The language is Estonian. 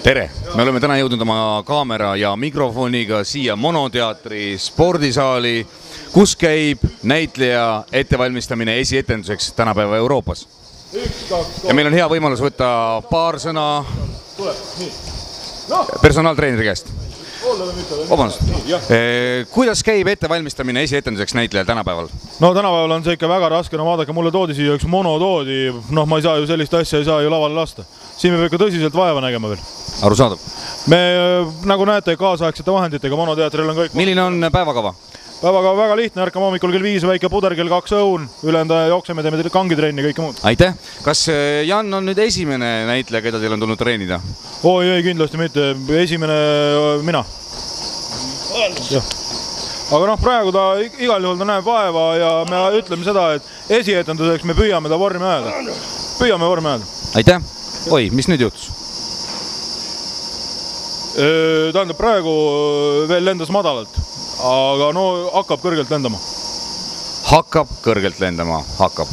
Tere! Me oleme täna jõudnud oma kaamera ja mikrofoniga siia Monoteatri spordisaali, kus käib näitleja ettevalmistamine esietenduseks tänapäeva Euroopas. Ja meil on hea võimalus võtta paar sõna personaaltreeneri käest. Vabandust. Kuidas käib ettevalmistamine esietenduseks näitlejal tänapäeval? No tänapäeval on see ikka väga raske, no vaadake, mulle toodi siia üks monotoodi, ma ei saa ju sellist asja, ei saa ju lavale lasta. Siin me peab ikka tõsiselt vaeva nägema veel. Arusaadav. Me, nagu näete, kaasaegsete vahenditega monoteatril on kõik. Milline on päevakava? Päevakava väga lihtne, ärkame hommikul kell 5 väike puder, kell 2 õun, ülenda jookseme, teeme kangitrenni ja kõike muud. Aitäh! Kas Jan on nüüd esimene näitleja, keda teil on tulnud treenida? Oi, ei, kindlasti mitte. Esimene mina. Aga praegu ta igal juhul ta näeb vaeva ja me ütleme seda, et esietenduseks me püüame ta vormi ajada. Püüame vormi ajada. Aitäh! Oi, mis nüüd juhtus? Tähendab, praegu veel lendas madalalt, aga no hakkab kõrgelt lendama. Hakkab kõrgelt lendama, hakkab.